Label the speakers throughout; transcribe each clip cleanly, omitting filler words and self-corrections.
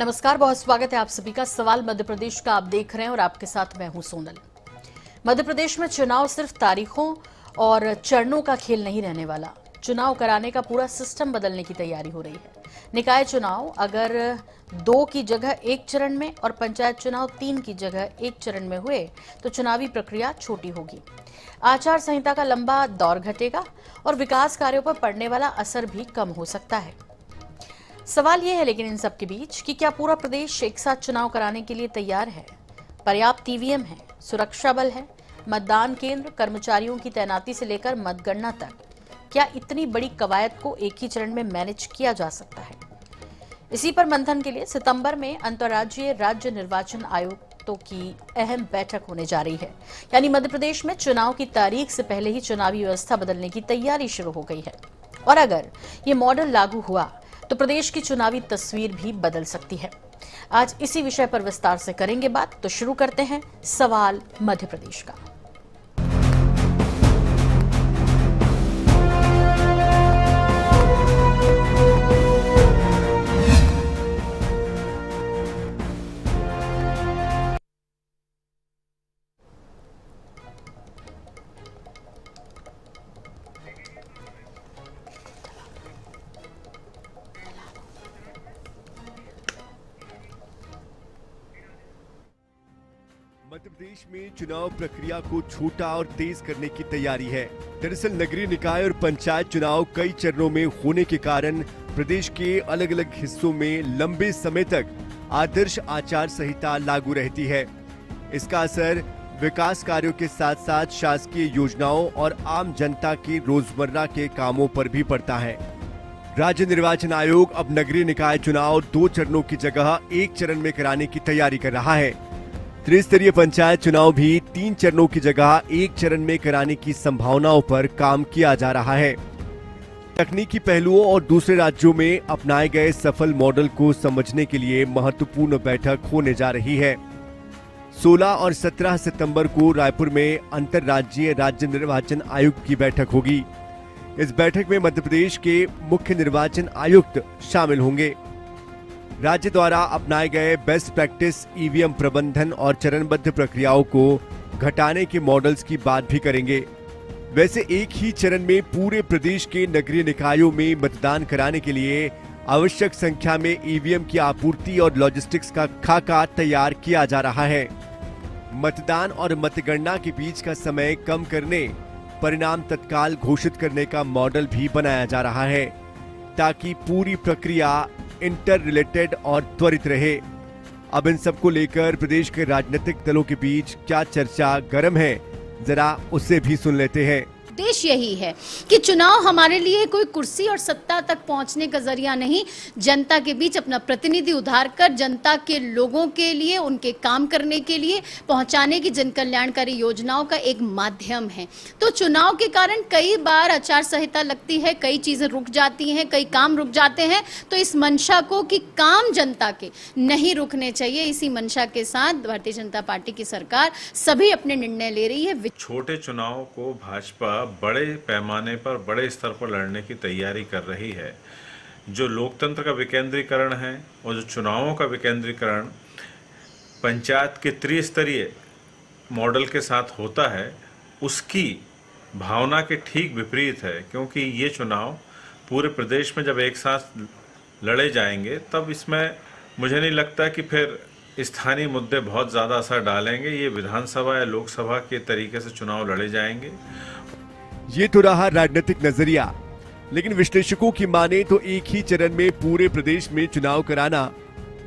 Speaker 1: नमस्कार, बहुत स्वागत है आप सभी का। सवाल मध्य प्रदेश का आप देख रहे हैं और आपके साथ मैं हूं सोनल। मध्य प्रदेश में चुनाव सिर्फ तारीखों और चरणों का खेल नहीं रहने वाला। चुनाव कराने का पूरा सिस्टम बदलने की तैयारी हो रही है। निकाय चुनाव अगर 2 की जगह 1 चरण में और पंचायत चुनाव 3 की जगह 1 चरण में हुए तो चुनावी प्रक्रिया छोटी होगी। आचार संहिता का लंबा दौर घटेगा और विकास कार्यों पर पड़ने वाला असर भी कम हो सकता है। सवाल यह है लेकिन इन सब के बीच कि क्या पूरा प्रदेश एक साथ चुनाव कराने के लिए तैयार है? पर्याप्त ईवीएम है, सुरक्षा बल है, मतदान केंद्र, कर्मचारियों की तैनाती से लेकर मतगणना तक। क्या इतनी बड़ी कवायद को एक ही चरण में मैनेज किया जा सकता है? इसी पर मंथन के लिए सितंबर में अंतर्राज्यीय राज्य निर्वाचन आयुक्तों की अहम बैठक होने जा रही है। यानी मध्य प्रदेश में चुनाव की तारीख से पहले ही चुनावी व्यवस्था बदलने की तैयारी शुरू हो गई है। और अगर ये मॉडल लागू हुआ तो प्रदेश की चुनावी तस्वीर भी बदल सकती है। आज इसी विषय पर विस्तार से करेंगे बात, तो शुरू करते हैं सवाल मध्य प्रदेश का।
Speaker 2: मध्य प्रदेश में चुनाव प्रक्रिया को छोटा और तेज करने की तैयारी है। दरअसल नगरीय निकाय और पंचायत चुनाव कई चरणों में होने के कारण प्रदेश के अलग अलग हिस्सों में लंबे समय तक आदर्श आचार संहिता लागू रहती है। इसका असर विकास कार्यों के साथ साथ शासकीय योजनाओं और आम जनता के रोजमर्रा के कामों पर भी पड़ता है। राज्य निर्वाचन आयोग अब नगरीय निकाय चुनाव 2 चरणों की जगह 1 चरण में कराने की तैयारी कर रहा है। त्रिस्तरीय पंचायत चुनाव भी 3 चरणों की जगह 1 चरण में कराने की संभावनाओं पर काम किया जा रहा है। तकनीकी पहलुओं और दूसरे राज्यों में अपनाए गए सफल मॉडल को समझने के लिए महत्वपूर्ण बैठक होने जा रही है। 16 और 17 सितंबर को रायपुर में अंतर्राज्यीय राज्य निर्वाचन आयुक्त की बैठक होगी। इस बैठक में मध्य प्रदेश के मुख्य निर्वाचन आयुक्त शामिल होंगे। राज्य द्वारा अपनाए गए बेस्ट प्रैक्टिस ईवीएम प्रबंधन और चरणबद्ध प्रक्रियाओं को घटाने के मॉडल्स की बात भी करेंगे। वैसे एक ही चरण में पूरे प्रदेश के नगरीय निकायों में मतदान कराने के लिए आवश्यक संख्या में ईवीएम की आपूर्ति और लॉजिस्टिक्स का खाका तैयार किया जा रहा है। मतदान और मतगणना के बीच का समय कम करने, परिणाम तत्काल घोषित करने का मॉडल भी बनाया जा रहा है ताकि पूरी प्रक्रिया इंटर रिलेटेड और त्वरित रहे। अब इन सब को लेकर प्रदेश के राजनीतिक दलों के बीच क्या चर्चा गर्म है, जरा उसे भी सुन लेते हैं।
Speaker 3: उद्देश्य यही है कि चुनाव हमारे लिए कोई कुर्सी और सत्ता तक पहुंचने का जरिया नहीं, जनता के बीच अपना प्रतिनिधि उधार कर जनता के लोगों के लिए, उनके काम करने के लिए पहुंचाने की जन कल्याणकारी योजनाओं का एक माध्यम है। तो चुनाव के कारण कई बार आचार संहिता लगती है, कई चीजें रुक जाती हैं, कई काम रुक जाते हैं। तो इस मंशा को कि काम जनता के नहीं रुकने चाहिए, इसी मंशा के साथ भारतीय जनता पार्टी की सरकार सभी अपने निर्णय ले रही है।
Speaker 4: छोटे चुनाव को भाजपा बड़े पैमाने पर, बड़े स्तर पर लड़ने की तैयारी कर रही है। जो लोकतंत्र का विकेंद्रीकरण है और जो चुनावों का विकेंद्रीकरण पंचायत के त्रिस्तरीय मॉडल के साथ होता है, उसकी भावना के ठीक विपरीत है। क्योंकि ये चुनाव पूरे प्रदेश में जब एक साथ लड़े जाएंगे तब इसमें मुझे नहीं लगता कि फिर स्थानीय मुद्दे बहुत ज़्यादा असर डालेंगे। ये विधानसभा या लोकसभा के तरीके से चुनाव लड़े जाएंगे।
Speaker 2: ये तो रहा राजनीतिक नजरिया, लेकिन विश्लेषकों की माने तो एक ही चरण में पूरे प्रदेश में चुनाव कराना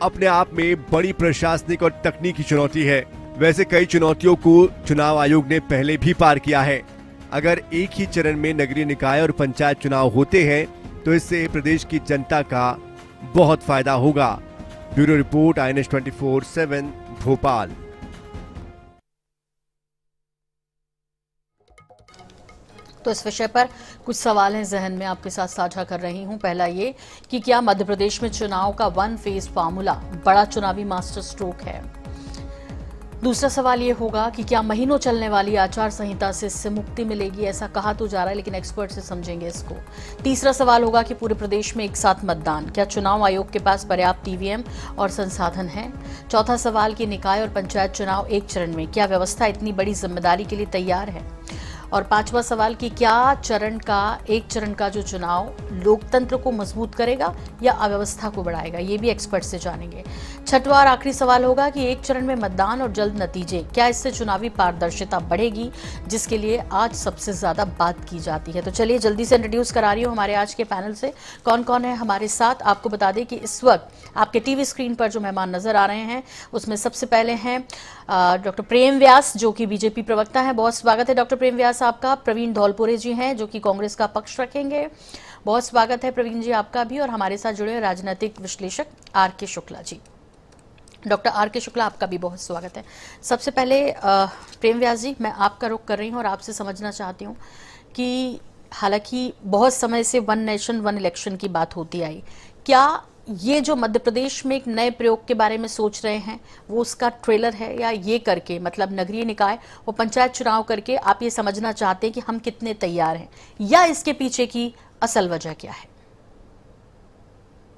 Speaker 2: अपने आप में बड़ी प्रशासनिक और तकनीकी चुनौती है। वैसे कई चुनौतियों को चुनाव आयोग ने पहले भी पार किया है। अगर एक ही चरण में नगरीय निकाय और पंचायत चुनाव होते हैं तो इससे प्रदेश की जनता का बहुत फायदा होगा। Bureau report, INS 24/7 Bhopal.
Speaker 1: तो इस विषय पर कुछ सवाल हैं जहन में, आपके साथ साझा कर रही हूं। पहला ये कि क्या मध्य प्रदेश में चुनाव का 1 फेज फार्मूला बड़ा चुनावी मास्टर स्ट्रोक है? दूसरा सवाल ये होगा कि क्या महीनों चलने वाली आचार संहिता से इससे मुक्ति मिलेगी, ऐसा कहा तो जा रहा है, लेकिन एक्सपर्ट से समझेंगे इसको। तीसरा सवाल होगा कि पूरे प्रदेश में एक साथ मतदान, क्या चुनाव आयोग के पास पर्याप्त ईवीएम और संसाधन है। चौथा सवाल कि निकाय और पंचायत चुनाव एक चरण में, क्या व्यवस्था इतनी बड़ी जिम्मेदारी के लिए तैयार है। और पांचवा सवाल कि क्या एक चरण का जो चुनाव लोकतंत्र को मजबूत करेगा या अव्यवस्था को बढ़ाएगा, ये भी एक्सपर्ट से जानेंगे। छठवां और आखिरी सवाल होगा कि एक चरण में मतदान और जल्द नतीजे, क्या इससे चुनावी पारदर्शिता बढ़ेगी, जिसके लिए आज सबसे ज्यादा बात की जाती है। तो चलिए जल्दी से इंट्रोड्यूस करा रही हूँ हमारे आज के पैनल से कौन कौन है हमारे साथ। आपको बता दें कि इस वक्त आपके टीवी स्क्रीन पर जो मेहमान नजर आ रहे हैं उसमें सबसे पहले हैं डॉक्टर प्रेम व्यास, जो कि बीजेपी प्रवक्ता है। बहुत स्वागत है डॉक्टर प्रेम व्यास आपका। प्रवीण धौलपुरे जी हैं, जो कि कांग्रेस का पक्ष रखेंगे। बहुत स्वागत है प्रवीण जी आपका भी। और हमारे साथ जुड़े राजनीतिक विश्लेषक R K. Shukla ji. Doctor R K. Shukla आपका भी बहुत स्वागत है। सबसे पहले प्रेम व्यास जी, मैं आपका रुख कर रही हूँ और आपसे समझना चाहती हूँ कि हालांकि बहुत समय से वन नेशन वन इलेक्शन की बात होती आई, क्या ये जो मध्य प्रदेश में एक नए प्रयोग के बारे में सोच रहे हैं वो उसका ट्रेलर है, या ये करके मतलब नगरीय निकाय और पंचायत चुनाव करके आप ये समझना चाहते हैं कि हम कितने तैयार हैं, या इसके पीछे की असल वजह क्या है?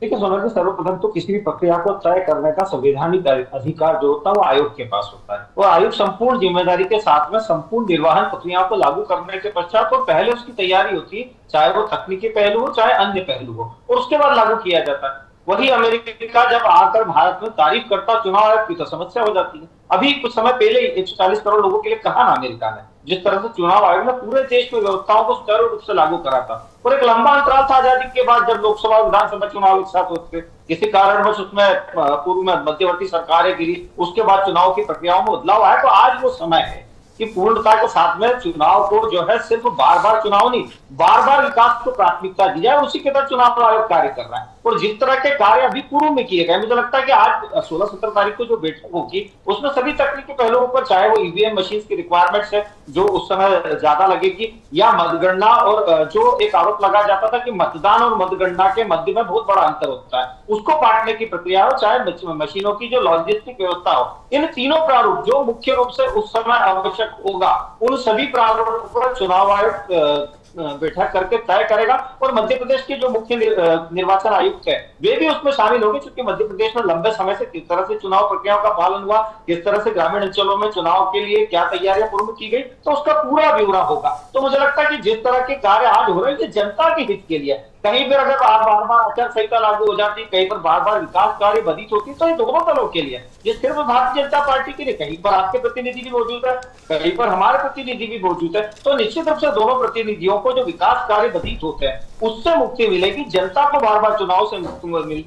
Speaker 5: देखिए सोना जी, सर्वप्रथम तो किसी भी प्रक्रिया को तय करने का संवैधानिक अधिकार जो होता है वो आयोग के पास होता है। वो आयोग संपूर्ण जिम्मेदारी के साथ में संपूर्ण निर्वाहन प्रक्रियाओं को लागू करने के पश्चात तो पहले उसकी तैयारी होती है, चाहे वो तकनीकी पहलू हो चाहे अन्य पहलू हो, और उसके बाद लागू किया जाता है। वही अमेरिका जब आकर भारत में तारीफ करता चुनाव आयोग की, तो समस्या हो जाती है। अभी कुछ समय पहले 140 करोड़ लोगों के लिए कहा ना अमेरिका ने, जिस तरह से चुनाव आयोग ने पूरे देश की व्यवस्थाओं को सुचारू रूप से लागू करा था। और एक लंबा अंतराल था आजादी के बाद, जब लोकसभा और विधानसभा चुनाव एक साथ होते, किसी कारणवश उसमें पूर्व में मध्यवर्ती सरकारें गिरी, उसके बाद चुनाव की प्रक्रियाओं में बदलाव आया। तो आज वो समय है कि पूर्णता के साथ में चुनाव को जो है सिर्फ बार बार चुनाव नहीं, बार बार विकास को प्राथमिकता दी जाए। उसी के तहत चुनाव आयोग कार्य कर रहा है। और जिस तरह के कार्य अभी पूर्व में किए गए, मुझे लगता है कि आज 16-17 तारीख को जो बैठक होगी उसमें सभी तकनीकी पहलुओं पर, चाहे वो ईवीएम मशीन की रिक्वायरमेंट्स है जो उस समय ज्यादा लगेगी, या मतगणना, और जो एक आरोप लगा जाता था कि मतदान और मतगणना के मध्य में बहुत बड़ा अंतर होता है, उसको बांटने की प्रक्रिया हो, चाहे मशीनों की जो लॉजिस्टिक व्यवस्था हो, इन तीनों प्रारूप जो मुख्य रूप से उस समय आवश्यक होगा, उन सभी प्रारूपों पर चुनाव आयोग बैठक करके तय करेगा। और मध्य प्रदेश के जो मुख्य निर्वाचन आयुक्त है वे भी उसमें शामिल होंगे, क्योंकि मध्य प्रदेश में लंबे समय से किस तरह से चुनाव प्रक्रियाओं का पालन हुआ, किस तरह से ग्रामीण अंचलों में चुनाव के लिए क्या तैयारियां पूर्व की गई, तो उसका पूरा ब्यौरा होगा। तो मुझे लगता है कि जिस तरह के कार्य आज हो रहे हैं जनता के हित के लिए, कहीं पर अगर बार बार आचार संहिता लागू हो जाती, कहीं पर बार बार विकास कार्य बाधित होती, तो ये दोनों दलों के लिए, ये सिर्फ भारतीय जनता पार्टी के लिए, कहीं पर आपके प्रतिनिधि भी मौजूद है, कहीं पर हमारे प्रतिनिधि भी मौजूद है, तो निश्चित रूप से दोनों प्रतिनिधियों को जो विकास कार्य बाधित होते हैं उससे मुक्ति मिलेगी, जनता को बार बार चुनाव से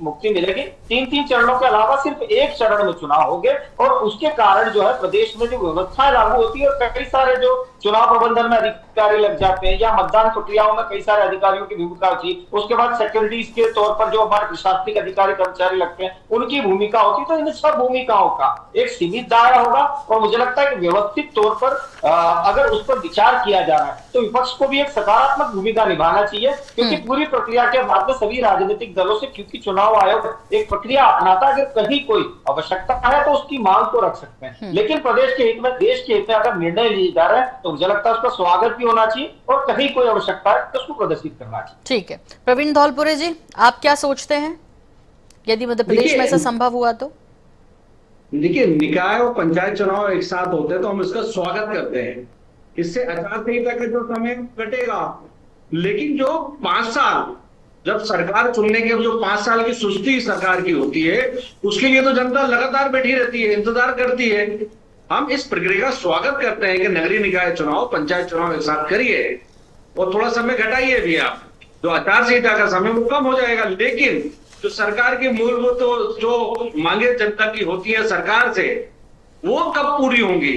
Speaker 5: मुक्ति मिलेगी। 3-3 चरणों के अलावा सिर्फ एक चरण में चुनाव होंगे, और उसके कारण जो है प्रदेश में जो व्यवस्थाएं लागू होती है, और कई सारे जो चुनाव प्रबंधन में अधिकारी लग जाते हैं, या मतदान प्रक्रियाओं में कई सारे अधिकारियों की भूमिका होती है, उसके बाद सेक्रेटरीज के तौर पर जो हमारे प्रशासनिक अधिकारी कर्मचारी लगते हैं उनकी भूमिका होती है। तो इन सब भूमिकाओं का एक सीमित दायरा होगा, और मुझे लगता है कि व्यवस्थित तौर पर अगर उस पर विचार किया जा रहा है तो विपक्ष को भी एक सकारात्मक भूमिका निभाना चाहिए, क्योंकि पूरी प्रक्रिया के बाद में सभी राजनीतिक दलों से, क्योंकि चुनाव आयोग एक प्रक्रिया अपनाता है, अगर कहीं कोई आवश्यकता है तो उसकी मांग को रख सकते हैं, लेकिन प्रदेश के हित में, देश के हित में अगर निर्णय लिए जा रहे हैं तो मुझे लगता है उसका स्वागत भी होना चाहिए, और कहीं कोई आवश्यकता है तो उसको प्रदर्शित करना चाहिए।
Speaker 1: ठीक है, प्रवीण धौलपुरे जी आप क्या सोचते हैं, यदि मध्य प्रदेश में ऐसा संभव हुआ तो?
Speaker 6: देखिए, निकाय और पंचायत चुनाव एक साथ होते हैं तो हम इसका स्वागत करते हैं। इससे आचार संहिता का जो समय कटेगा, लेकिन जो 5 साल जब सरकार चुनने के जो 5 साल की सुस्ती सरकार की होती है, उसके लिए तो जनता लगातार बैठी रहती है, इंतजार करती है। हम इस प्रक्रिया का स्वागत करते हैं कि नगरीय निकाय चुनाव, पंचायत चुनाव एक साथ करिए, और थोड़ा समय घटाइए भी आप, जो आचार संहिता का समय वो कम हो जाएगा। लेकिन जो सरकार की मूलभूत जो मांगे जनता की होती है सरकार से, वो कब पूरी होंगी?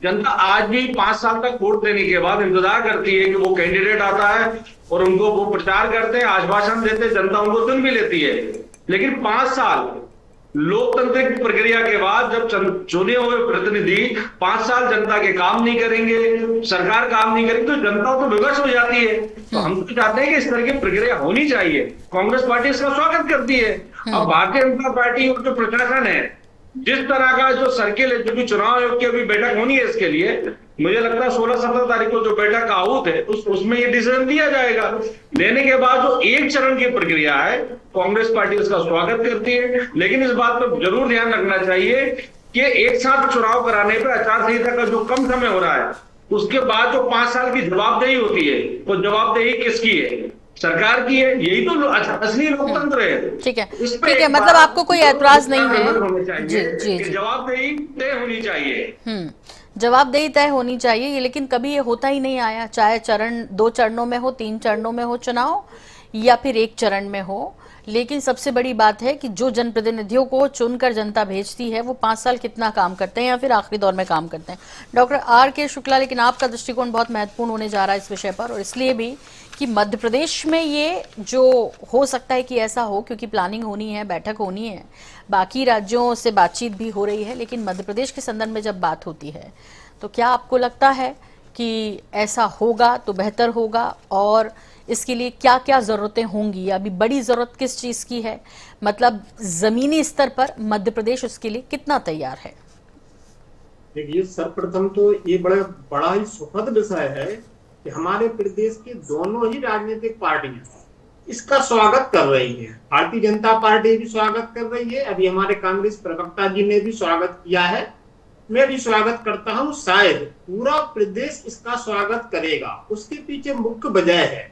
Speaker 6: जनता आज भी 5 साल तक वोट देने के बाद इंतजार करती है कि वो कैंडिडेट आता है और उनको वो प्रचार करते हैं, आश्वासन देते हैं, जनता उनको चुन भी लेती है। लेकिन 5 साल लोकतांत्रिक प्रक्रिया के बाद जब चुने हुए प्रतिनिधि 5 साल जनता के काम नहीं करेंगे, सरकार काम नहीं करेगी, तो जनता तो विवश हो जाती है। तो हम तो चाहते हैं कि इस तरह की प्रक्रिया होनी चाहिए। कांग्रेस पार्टी इसका स्वागत करती है। अब भारतीय जनता पार्टी और जो प्रशासन है जिस तरह का जो सर्किल है, क्योंकि चुनाव आयोग की अभी बैठक होनी है इसके लिए, मुझे लगता है 16-17 तारीख को जो बैठक का आहूत है उसमें ये डिसीजन दिया जाएगा। देने के बाद जो एक चरण की प्रक्रिया है, कांग्रेस पार्टी उसका स्वागत करती है, लेकिन इस बात पर जरूर ध्यान रखना चाहिए कि एक साथ चुनाव कराने पर आचार संहिता का जो कम समय हो रहा है, उसके बाद जो 5 साल की जवाबदेही होती है, वो जवाबदेही किसकी है? सरकार की है। यही तो असली लोकतंत्र है।
Speaker 1: ठीक है, ठीक है, मतलब आपको कोई ऐतराज नहीं है। जी जी जी,
Speaker 6: जवाबदेही तय होनी चाहिए।
Speaker 1: जवाबदेही तय होनी चाहिए, लेकिन कभी ये होता ही नहीं आया, चाहे चरण 2 चरणों में हो, 3 चरणों में हो चुनाव, या फिर 1 चरण में हो। लेकिन सबसे बड़ी बात है कि जो जनप्रतिनिधियों को चुनकर जनता भेजती है वो 5 साल कितना काम करते हैं या फिर आखिरी दौर में काम करते हैं। Doctor R.K. शुक्ला, लेकिन आपका दृष्टिकोण बहुत महत्वपूर्ण होने जा रहा है इस विषय पर, और इसलिए भी कि मध्य प्रदेश में ये जो हो सकता है कि ऐसा हो, क्योंकि प्लानिंग होनी है, बैठक होनी है, बाकी राज्यों से बातचीत भी हो रही है, लेकिन मध्य प्रदेश के संदर्भ में जब बात होती है तो क्या आपको लगता है कि ऐसा होगा तो बेहतर होगा, और इसके लिए क्या क्या जरूरतें होंगी? अभी बड़ी जरूरत किस चीज की है, मतलब जमीनी स्तर पर मध्य प्रदेश उसके लिए कितना तैयार है?
Speaker 7: देखिए, सर्वप्रथम तो ये बड़ा ही सुखद विषय है कि हमारे प्रदेश की दोनों ही राजनीतिक पार्टियां इसका स्वागत कर रही हैं। भारतीय जनता पार्टी भी स्वागत कर रही है, अभी हमारे कांग्रेस प्रवक्ता जी ने भी स्वागत किया है, मैं भी स्वागत करता हूं। शायद पूरा प्रदेश इसका स्वागत करेगा। उसके पीछे मुख्य वजह है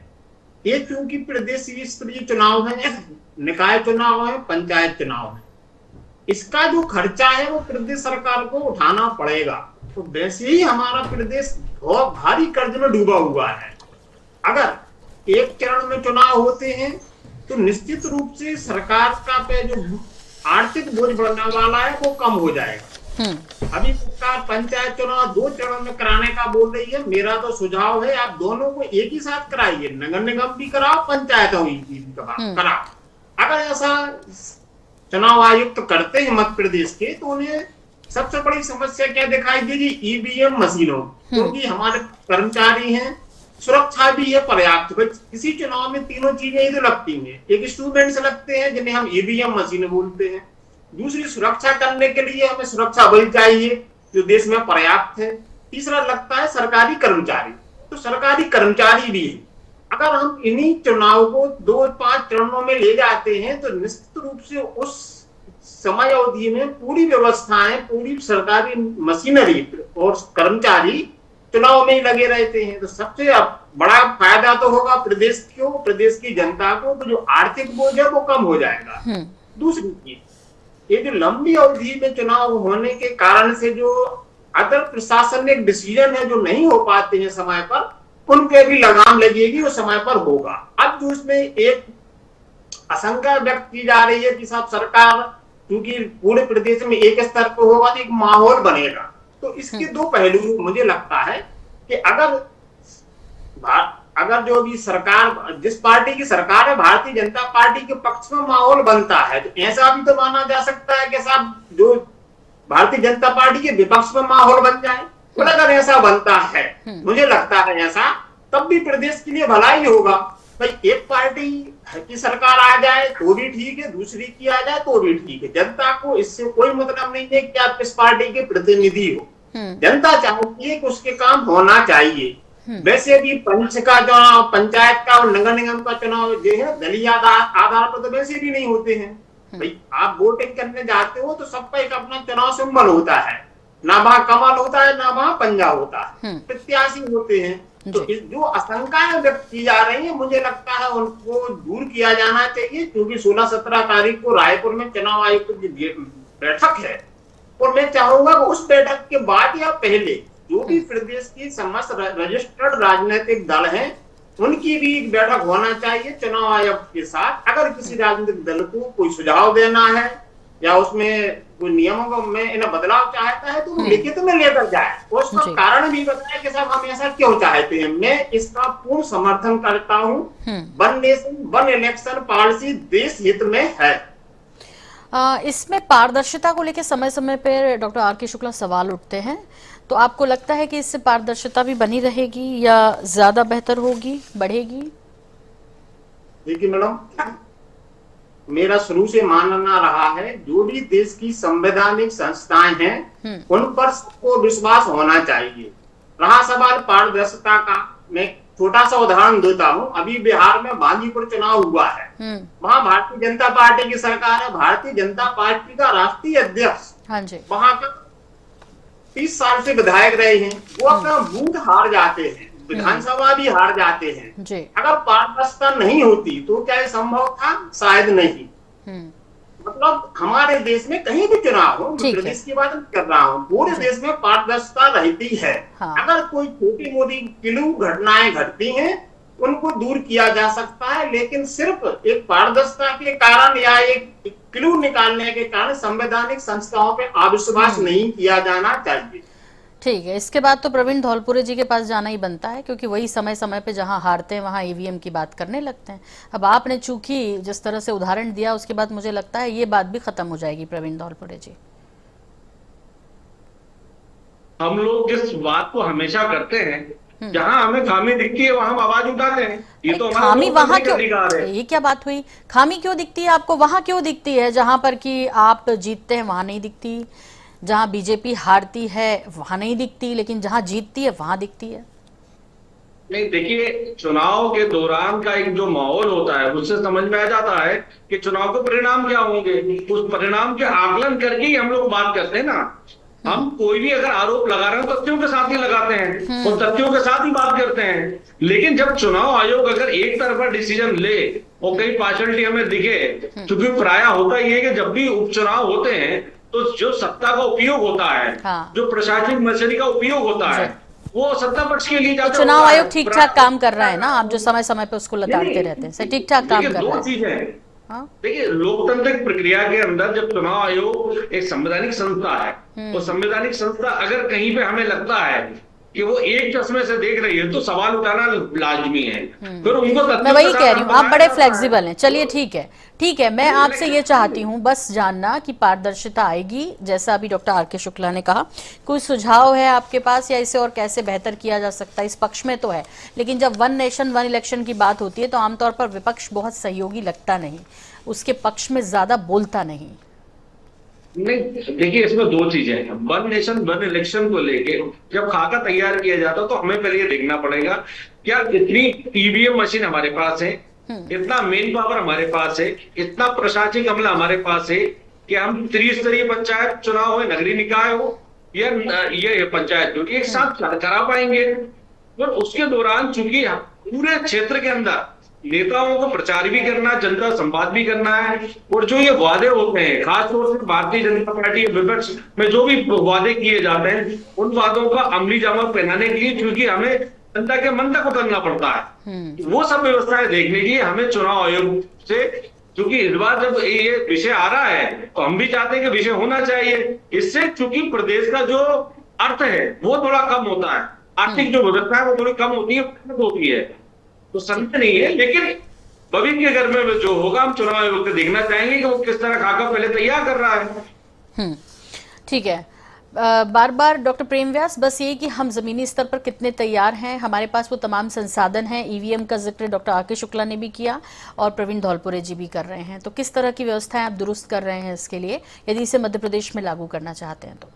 Speaker 7: ये, क्योंकि प्रदेश स्तरीय चुनाव है, निकाय चुनाव है, पंचायत चुनाव है, इसका जो खर्चा है वो प्रदेश सरकार को उठाना पड़ेगा। तो वैसे ही हमारा प्रदेश बहुत भारी कर्ज में डूबा हुआ है। अगर 1 चरण में चुनाव होते हैं तो निश्चित रूप से सरकार का पे जो आर्थिक बोझ बढ़ने वाला है वो कम हो जाएगा। अभी सरकार पंचायत चुनाव 2 चरण में कराने का बोल रही है। मेरा तो सुझाव है आप दोनों को एक ही साथ कराइए, नगर निगम भी कराओ, पंचायतों भी कराओ। अगर ऐसा चुनाव आयुक्त करते हैं मध्य प्रदेश के, तो उन्हें सबसे बड़ी समस्या क्या दिखाई देगी? ईवीएम मशीनों, क्योंकि हमारे कर्मचारी हैं, सुरक्षा भी है पर्याप्त। किसी चुनाव में तीनों चीजें ही तो लगती हैं। एक स्टूडेंट्स लगते हैं जिन्हें हम ईवीएम मशीन बोलते हैं, दूसरी सुरक्षा करने के लिए हमें सुरक्षा बल चाहिए जो देश में पर्याप्त है, तीसरा लगता है सरकारी कर्मचारी। तो सरकारी कर्मचारी भी है। अगर हम इन्हीं चुनाव को 2-5 चरणों में ले जाते हैं तो निश्चित रूप से उस समय अवधि में पूरी व्यवस्थाएं, पूरी सरकारी मशीनरी और कर्मचारी चुनाव में ही लगे रहते हैं। तो सबसे बड़ा फायदा तो होगा प्रदेश को, प्रदेश की जनता को, तो जो आर्थिक बोझ है वो कम हो जाएगा। दूसरी चीज, ये जो लंबी अवधि में चुनाव होने के कारण से जो अदर प्रशासनिक डिसीजन है जो नहीं हो पाते हैं समय पर, उन पे भी लगाम लगेगी, वो समय पर होगा। अब जो इसमें एक आशंका व्यक्त की जा रही है कि साहब सरकार, क्योंकि पूरे प्रदेश में एक स्तर पर होगा तो एक माहौल बनेगा, तो इसके 2 पहलू मुझे लगता है कि अगर जो भी सरकार, जिस पार्टी की सरकार है, भारतीय जनता पार्टी के पक्ष में माहौल बनता है, तो ऐसा भी तो माना जा सकता है कि साहब जो भारतीय जनता पार्टी के विपक्ष में माहौल बन जाए। और अगर ऐसा बनता है, मुझे लगता है ऐसा, तब भी प्रदेश के लिए भलाई होगा। भाई एक पार्टी की सरकार आ जाए तो भी ठीक है, दूसरी की आ जाए तो भी ठीक है। जनता को इससे कोई मतलब नहीं है कि आप किस पार्टी के प्रतिनिधि हो। जनता चाहती है कि उसके काम होना चाहिए। वैसे भी पंच का चुनाव, पंचायत का और नगर निगम का चुनाव जो है दलीय आधार पर तो वैसे भी नहीं होते हैं। भाई आप वोटिंग करने जाते हो तो सबका एक अपना चुनाव सिंबल होता है, ना वहां कमल होता है, ना वहां पंजा होता है, प्रत्याशी होते हैं। तो जो आशंकाएं व्यक्त की जा रही है, मुझे लगता है उनको दूर किया जाना चाहिए, क्योंकि 16-17 तारीख को रायपुर में चुनाव आयोग की बैठक है, और मैं चाहूंगा कि उस बैठक के बाद या पहले जो भी प्रदेश की समस्त रजिस्टर्ड राजनीतिक दल हैं, उनकी भी एक बैठक होना चाहिए चुनाव आयोग के साथ। अगर किसी राजनीतिक दल को कोई सुझाव देना है या उसमें कोई नियमों में इन्हें बदलाव चाहता है तो लिखित में लेकर जाए, और उसका कारण भी बताए कि साहब हम ऐसा क्यों चाहते हैं। मैं इसका पूर्ण समर्थन करता हूँ। One nation one election policy देश हित में है।
Speaker 1: इसमें पारदर्शिता को लेकर समय समय पर डॉक्टर R.K. शुक्ला सवाल उठते हैं, तो आपको लगता है कि इससे पारदर्शिता भी बनी रहेगी या ज्यादा बेहतर होगी, बढ़ेगी?
Speaker 7: देखिए मैडम, मेरा शुरू से मानना रहा है, जो भी देश की संवैधानिक संस्थाएं हैं उन पर सबको विश्वास होना चाहिए। रहा सवाल पारदर्शिता का, मैं छोटा सा उदाहरण देता हूं। अभी बिहार में बांदीपुर चुनाव हुआ है, वहां भारतीय जनता पार्टी की सरकार है, भारतीय जनता पार्टी का राष्ट्रीय अध्यक्ष वहां का 30 साल से विधायक रहे हैं, वो अपना बूथ हार जाते हैं, विधानसभा भी हार जाते हैं। अगर पारदर्शिता नहीं होती तो क्या ये संभव था? शायद नहीं। मतलब हमारे देश में कहीं भी चुनाव हो, प्रदेश की बात नहीं कर रहा हूँ, पूरे देश में पारदर्शिता रहती है। अगर कोई छोटी मोटी किलू घटनाएं घटती हैं उनको दूर किया जा सकता है, लेकिन सिर्फ एक पारदर्शिता के कारण या एक क्लू निकालने के कारण संवैधानिक संस्थाओं पे अविश्वास नहीं किया जाना चाहिए।
Speaker 1: ठीक है, इसके बाद तो प्रवीण धौलपुरे जी के पास जाना ही बनता है, क्योंकि वही समय समय पे जहां हारते हैं वहां ईवीएम की बात करने लगते हैं। अब आपने चूंकि जिस तरह से उदाहरण दिया उसके बाद मुझे लगता है ये बात भी खत्म हो जाएगी। प्रवीण धौलपुरे जी,
Speaker 6: हम लोग जिस बात को हमेशा करते हैं, जहां हमें खामी दिखती है वहां हम आवाज उठाते हैं। ये तो
Speaker 1: खामी वहां क्यों, ये क्या बात हुई? खामी क्यों दिखती है आपको? वहां क्यों दिखती है जहां पर कि आप जीतते हैं वहां नहीं दिखती, जहां बीजेपी हारती है वहां नहीं दिखती, लेकिन जहां जीतती है वहां दिखती है?
Speaker 6: नहीं, देखिए, चुनाव के दौरान का एक जो माहौल होता है उससे समझ में आ जाता है कि चुनाव के परिणाम क्या होंगे। उस परिणाम के आकलन करके ही हम लोग बात करते हैं ना। हम कोई भी अगर आरोप लगा रहे हैं तथ्यों के साथ ही लगाते हैं और तथ्यों के साथ ही बात करते हैं। लेकिन जब चुनाव आयोग अगर एक तरफा डिसीजन ले और कई पार्शलिटी हमें दिखे, क्योंकि प्रायः होता ही है कि जब भी उपचुनाव होते हैं तो जो सत्ता का उपयोग होता है, जो प्रशासनिक मशीनरी का उपयोग होता है, वो सत्ता पक्ष के लिए जाता है।
Speaker 1: चुनाव आयोग ठीक ठाक काम कर रहा है ना? आप जो समय समय पे उसको लताड़ते रहते हैं, ठीक ठाक काम कर रहा है।
Speaker 6: दो चीजें, देखिए, लोकतांत्रिक प्रक्रिया के अंदर जब चुनाव आयोग एक संवैधानिक संस्था है, तो संवैधानिक संस्था अगर कहीं पे हमें लगता है कि वो एक चश्मे से देख रही है तो सवाल उठाना लाजमी है। फिर उनको
Speaker 1: मैं वही कह रही हूँ, आप बड़े फ्लेक्सिबल हैं। चलिए ठीक है, ठीक है, मैं आपसे ये चाहती हूँ बस जानना कि पारदर्शिता आएगी, जैसा अभी डॉक्टर आर के शुक्ला ने कहा। कोई सुझाव है आपके पास, या इसे और कैसे बेहतर किया जा सकता है? इस पक्ष में तो है, लेकिन जब वन नेशन वन इलेक्शन की बात होती है तो आमतौर पर विपक्ष बहुत सहयोगी लगता नहीं, उसके पक्ष में ज्यादा बोलता नहीं।
Speaker 6: नहीं, देखिए, इसमें दो चीजें हैं। वन नेशन वन इलेक्शन को लेके जब खाका तैयार किया जाता है तो हमें पहले ये देखना पड़ेगा क्या इतनी ईवीएम मशीन हमारे पास है, इतना मेन पावर हमारे पास है, इतना प्रशासनिक अमला हमारे पास है कि हम त्रिस्तरीय पंचायत चुनाव हो, नगरीय निकाय हो या ये पंचायत जो एक साथ करा पाएंगे। तो उसके दौरान चूंकि पूरे क्षेत्र के अंदर नेताओं को प्रचार भी करना, जनता संवाद भी करना है, और जो ये वादे होते हैं खासतौर से भारतीय जनता पार्टी के विपक्ष में जो भी वादे किए जाते हैं उन वादों का अमली जामा पहनाने के लिए क्योंकि हमें जनता के मन तक उतरना पड़ता है, वो सब व्यवस्थाएं देखने के लिए हमें चुनाव आयोग से, क्योंकि इस बार जब ये विषय आ रहा है तो हम भी चाहते हैं कि विषय होना चाहिए। इससे चूंकि प्रदेश का जो अर्थ है वो थोड़ा कम होता है, आर्थिक जो व्यवस्था है वो थोड़ी कम होती है, तो संदेह नहीं है। लेकिन भविष्य के घर में जो होगा हम चुनाव आयोग को देखना चाहेंगे कि वो किस तरह खाका पहले तैयार कर रहा है।
Speaker 1: ठीक है, बार बार डॉक्टर प्रेम व्यास, बस ये कि हम जमीनी स्तर पर कितने तैयार हैं, हमारे पास वो तमाम संसाधन हैं। ईवीएम का जिक्र डॉक्टर आर के शुक्ला ने भी किया और प्रवीण धौलपुरे जी भी कर रहे हैं, तो किस तरह की व्यवस्थाएं आप दुरुस्त कर रहे हैं इसके लिए, यदि इसे मध्य प्रदेश में लागू करना चाहते हैं
Speaker 5: तो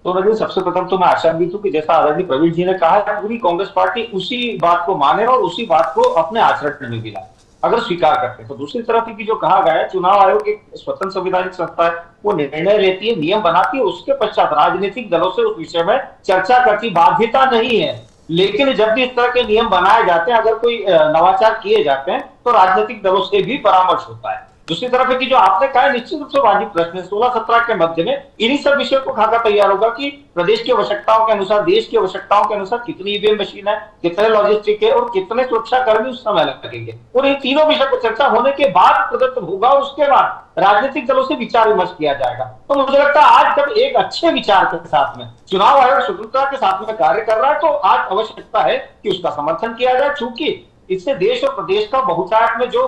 Speaker 5: रजनी, सबसे प्रथम तो मैं आशान्वित हूं कि जैसा आदरणीय प्रवीण जी ने कहा है, पूरी कांग्रेस पार्टी उसी बात को माने और उसी बात को अपने आचरण में भी लाए अगर स्वीकार करते हैं। तो दूसरी तरफ की जो कहा गया है, चुनाव आयोग एक स्वतंत्र संवैधानिक संस्था है, वो निर्णय लेती है, नियम बनाती है, उसके पश्चात राजनीतिक दलों से उस विषय में चर्चा करती बाध्यता नहीं है। लेकिन जब भी इस तरह के नियम बनाए जाते हैं, अगर कोई नवाचार किए जाते हैं तो राजनीतिक दलों से भी परामर्श होता है। दूसरी तरफ है कि जो आपने कहा निश्चित रूप से वाजिब प्रश्न है, 16-17 के मध्य में इन्हीं सब विषयों को खाका तैयार होगा कि प्रदेश की आवश्यकताओं के अनुसार, देश की आवश्यकताओं के अनुसार कितनी ईवीएम मशीन है, कितने लॉजिस्टिक है और कितने सुरक्षाकर्मी उस समय लगेंगे, और इन तीनों विषय पर चर्चा होने के बाद प्रदत्त होगा। उसके बाद राजनीतिक दलों से विचार विमर्श किया जाएगा। तो मुझे लगता है आज जब एक अच्छे विचार के साथ में चुनाव आयोग स्वतंत्रता के साथ में कार्य कर रहा है तो आज आवश्यकता है कि उसका समर्थन किया जाए, चूंकि इससे देश और प्रदेश का बहुतायत में जो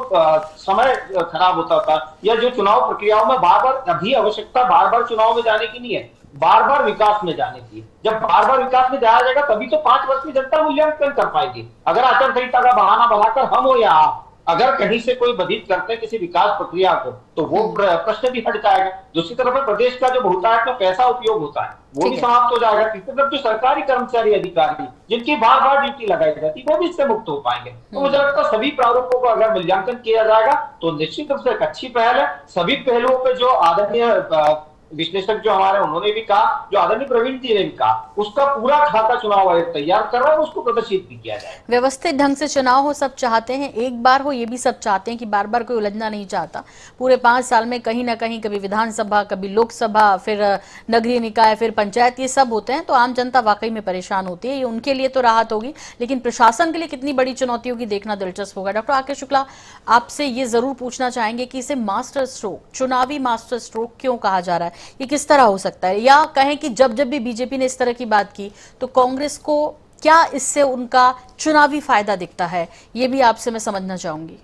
Speaker 5: समय खराब होता था, या जो चुनाव प्रक्रियाओं में बार बार अभी आवश्यकता बार बार चुनाव में जाने की नहीं है, बार बार विकास में जाने की। जब बार बार विकास में जाया जाएगा तभी तो 5 वर्ष की जनता मूल्यांकन कर पाएगी। अगर आचार संहिता का बहाना बनाकर हम हो या आप अगर कहीं से कोई बाधित करते हैं किसी विकास प्रक्रिया को तो वो प्रश्न भी हट जाएगा। दूसरी तरफ प्रदेश का जो बहुतायत में पैसा उपयोग होता है वो भी समाप्त हो जाएगा। तीसरी तरफ जो सरकारी कर्मचारी अधिकारी जिनकी बार बार ड्यूटी लगाई जाती है वो भी इससे मुक्त हो पाएंगे। तो मुझे लगता है सभी प्रारूपों को अगर मूल्यांकन किया जाएगा तो निश्चित रूप से एक अच्छी पहल है। सभी पहलुओं पे जो आदरणीय विश्लेषक जो हमारे उन्होंने भी कहा, जो आदरणीय प्रवीण जी ने भी कहा, उसका पूरा खाका चुनाव आयोग तैयार कर रहा है, उसको प्रदर्शित भी किया जाए।
Speaker 1: व्यवस्थित ढंग से चुनाव हो, सब चाहते हैं एक बार हो, ये भी सब चाहते हैं कि बार बार कोई उलझना नहीं चाहता। पूरे 5 साल में कहीं ना कहीं कभी विधानसभा, कभी लोकसभा, फिर नगरीय निकाय, फिर पंचायत, ये सब होते हैं तो आम जनता वाकई में परेशान होती है। ये उनके लिए तो राहत होगी, लेकिन प्रशासन के लिए कितनी बड़ी चुनौती होगी देखना दिलचस्प होगा। डॉक्टर आर के शुक्ला, आपसे ये जरूर पूछना चाहेंगे कि इसे मास्टर स्ट्रोक, चुनावी मास्टर स्ट्रोक क्यों कहा जा रहा है? ये किस तरह हो सकता है? या कहें कि जब जब भी बीजेपी ने इस तरह की बात की तो कांग्रेस को क्या इससे उनका चुनावी फायदा दिखता है? ये भी आपसे मैं समझना चाहूंगी।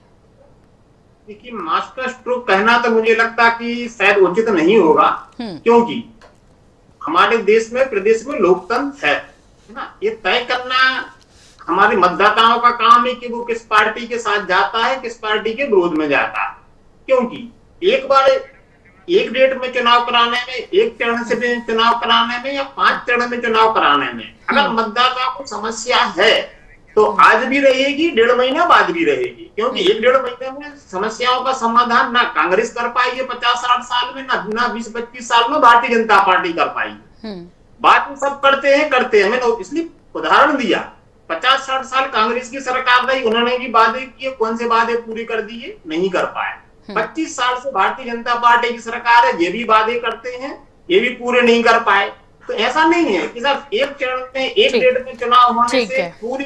Speaker 7: देखिए, मास्टर स्ट्रोक कहना तो मुझे लगता कि शायद उचित नहीं होगा, क्योंकि हमारे देश में, प्रदेश में लोकतंत्र है ना। ये तय करना हमारे मतदाताओं का काम है कि वो किस पार्टी के साथ जाता है, किस पार्टी के विरोध में जाता है। क्योंकि एक बार एक डेट में चुनाव कराने में, एक चरण से चुनाव कराने में या 5 चरण में चुनाव कराने में अगर मतदाता को समस्या है तो आज भी रहेगी, 1.5 महीना बाद भी रहेगी। क्योंकि 1-1.5 महीने में समस्याओं का समाधान ना कांग्रेस कर पाई है 50-60 साल में, ना 20-25 साल में भारतीय जनता पार्टी कर पाई। बात में सब करते हैं, मैंने तो इसलिए उदाहरण दिया। 50-60 साल कांग्रेस की सरकार रही, उन्होंने भी वादे किए, कौन से वादे पूरे कर दिए? नहीं कर पाए। 25 साल से भारतीय जनता पार्टी की सरकार है, ये भी वादे करते हैं, ये भी पूरे नहीं कर पाए। तो ऐसा नहीं है कि सिर्फ एक चरण में, एक डेट में चुनाव होने से पूरी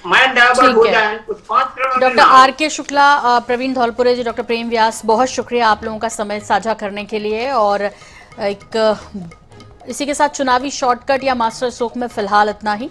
Speaker 7: माइंड डाइवर्ट हो जाए। कुछ 5 चरण।
Speaker 1: डॉक्टर आर के शुक्ला, प्रवीण धौलपुरे जी, डॉक्टर प्रेम व्यास, बहुत शुक्रिया आप लोगों का समय साझा करने के लिए। और इसी के साथ चुनावी शॉर्टकट या मास्टर स्ट्रोक में फिलहाल इतना ही।